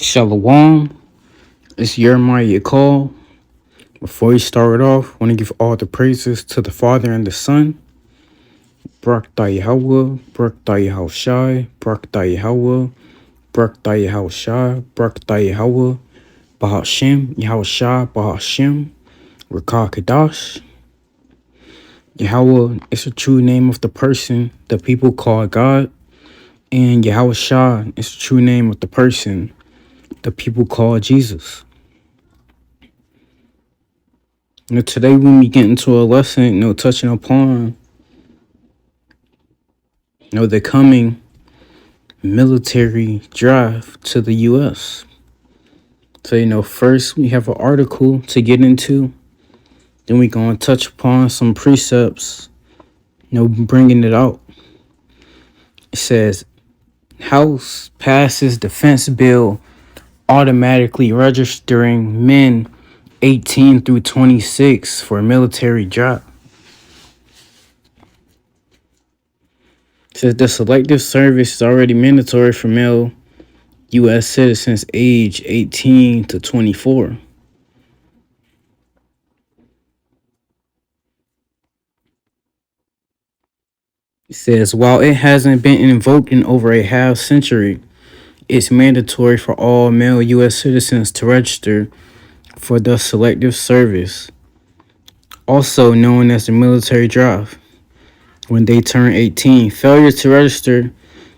Shalom, it's Jeremiah call. Before we start off, I want to give all the praises to the Father and the Son. Barak Yahweh, Barak Yahushai, Barak Yahweh, Barak Yahushai, Barak Yahweh, Bahashem, Yahushai, Bahashem, Rakah Kadash. Yahweh is the true name of the person the people call God, and Yahushai is the true name of the person the people call Jesus. Today when we get into a lesson, touching upon, the coming military drive to the U.S. So, first we have an article to get into. Then we going to touch upon some precepts, bringing it out. It says, House passes defense bill automatically registering men 18 through 26 for military drive. Says the selective service is already mandatory for male U.S. citizens age 18 to 24. It says, while it hasn't been invoked in over a half century, it's mandatory for all male U.S. citizens to register for the selective service, also known as the military drive, when they turn 18. Failure to register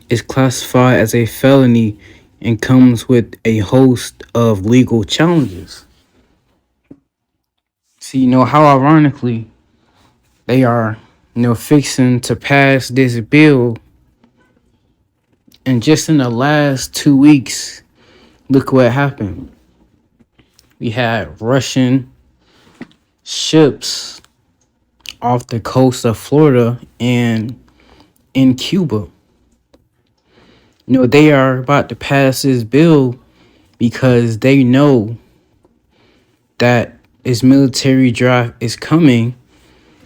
is classified as a felony and comes with a host of legal challenges. See, how ironically they are, fixing to pass this bill, and just in the last 2 weeks, look what happened. We had Russian ships off the coast of Florida and in Cuba. They are about to pass this bill because they know that this military drive is coming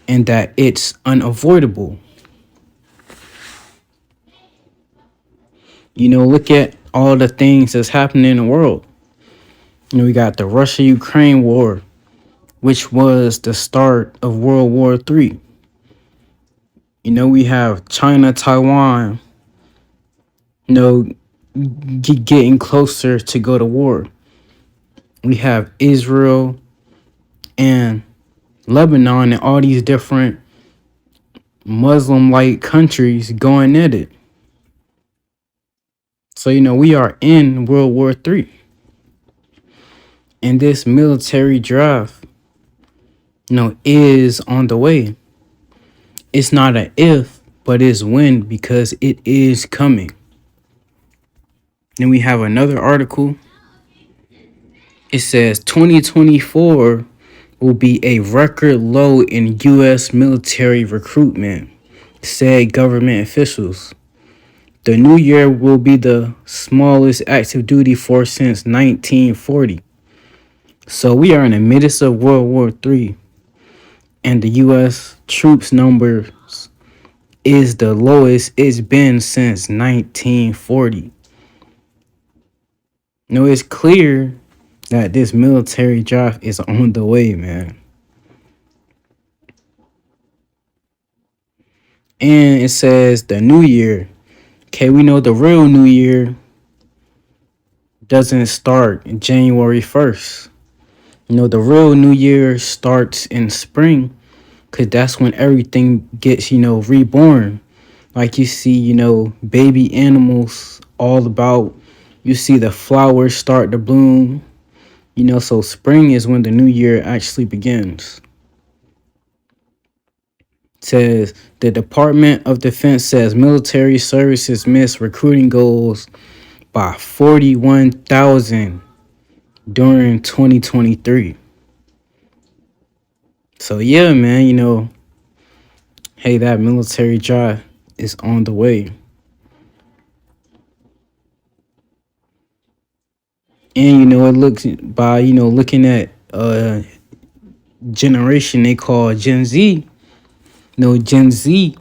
and that it's unavoidable. Look at all the things that's happening in the world. We got the Russia-Ukraine war, which was the start of World War III. We have China, Taiwan, getting closer to go to war. We have Israel and Lebanon and all these different Muslim-like countries going at it. So, we are in World War III. And this military drive, is on the way. It's not an if, but it's when, because it is coming. Then we have another article. It says 2024 will be a record low in U.S. military recruitment, said government officials. The new year will be the smallest active duty force since 1940. So we are in the midst of World War III, and the U.S. troops numbers is the lowest it's been since 1940. It's clear that this military drive is on the way, man. And it says the new year. Okay, we know the real new year doesn't start January 1st. The real new year starts in spring, because that's when everything gets, reborn. Like you see, baby animals all about. You see the flowers start to bloom. So spring is when the new year actually begins. It says the Department of Defense says military services missed recruiting goals by 41,000 during 2023. So yeah, man, hey, that military drive is on the way. And it looks by looking at generation they call Gen Z. Gen Z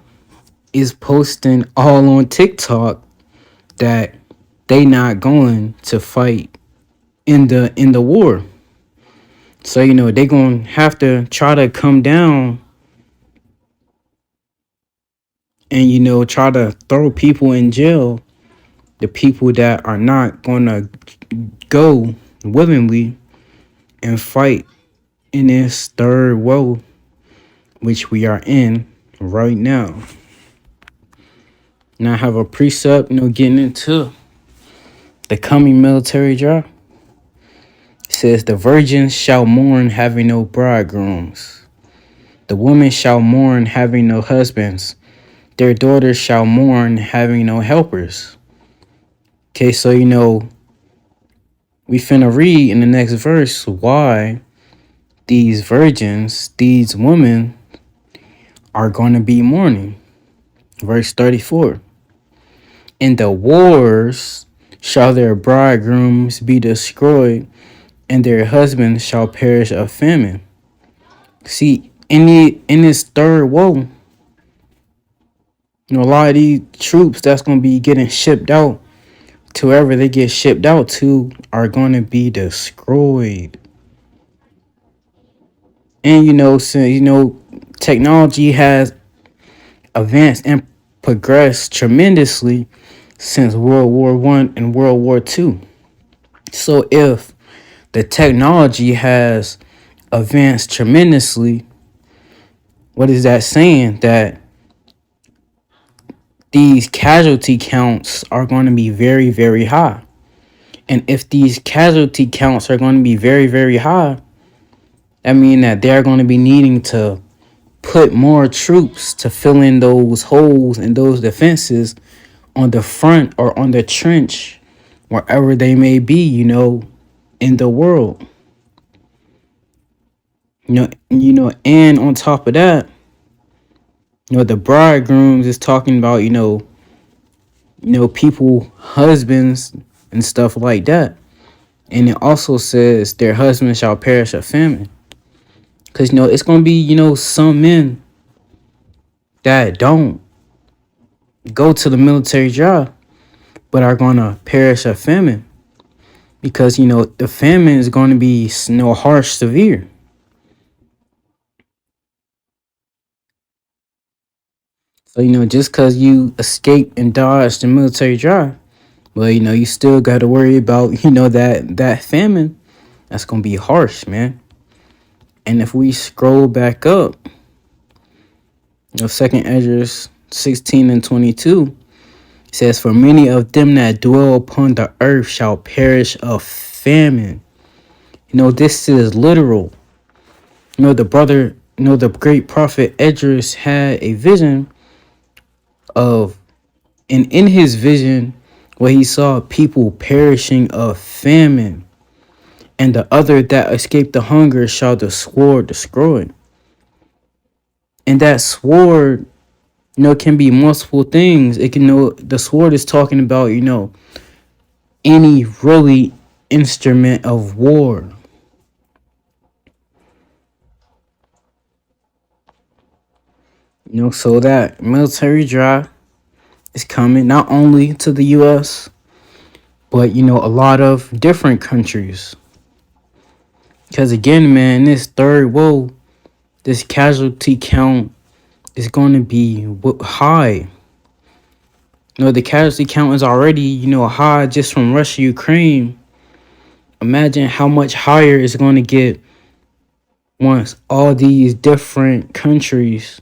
is posting all on TikTok that they not going to fight in the war. So they're gonna have to try to come down and try to throw people in jail, the people that are not gonna go willingly and fight in this third world which we are in right now. Now I have a precept, getting into the coming military drive. It says, the virgins shall mourn having no bridegrooms. The women shall mourn having no husbands. Their daughters shall mourn having no helpers. Okay, so we finna read in the next verse why these virgins, these women, are going to be mourning. Verse 34. In the wars shall their bridegrooms be destroyed, and their husbands shall perish of famine. See, in this third woe, a lot of these troops that's going to be getting shipped out to wherever they get shipped out to are going to be destroyed. And since technology has advanced and progressed tremendously since World War One and World War Two. So if the technology has advanced tremendously, what is that saying? That these casualty counts are going to be very, very high. And if these casualty counts are going to be very, very high, that means that they're going to be needing to put more troops to fill in those holes and those defenses on the front or on the trench, wherever they may be, in the world. And on top of that, the bridegrooms is talking about, people, husbands and stuff like that. And it also says their husbands shall perish of famine. Because, it's going to be, some men that don't go to the military job, but are going to perish of famine. Because, the famine is going to be, harsh, severe. So, just because you escape and dodge the military drive, well, you still got to worry about, that famine. That's going to be harsh, man. And if we scroll back up, 2nd Ezra 16 and 22, it says, for many of them that dwell upon the earth shall perish of famine. This is literal. The great prophet Esdras had a vision of, and in his vision, where he saw people perishing of famine, and the other that escaped the hunger shall the sword destroy. And that sword, can be multiple things. It can the sword is talking about, any really instrument of war. So that military drive is coming not only to the US, but a lot of different countries. Because again, man, this third world, this casualty count is going to be high. The casualty count is already, high just from Russia, Ukraine. Imagine how much higher it's going to get once all these different countries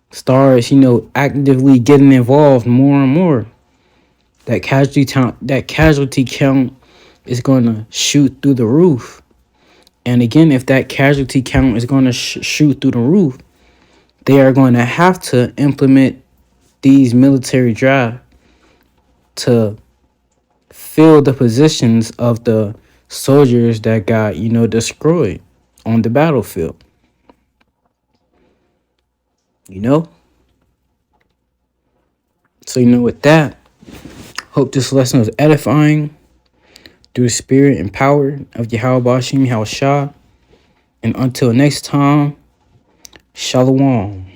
starts, actively getting involved more and more. That casualty count is going to shoot through the roof. And again, if that casualty count is going to shoot through the roof, they are going to have to implement these military drive to fill the positions of the soldiers that got, destroyed on the battlefield. So, with that, hope this lesson was edifying through the spirit and power of Yahweh Bashim Shah. And until next time, Shalom.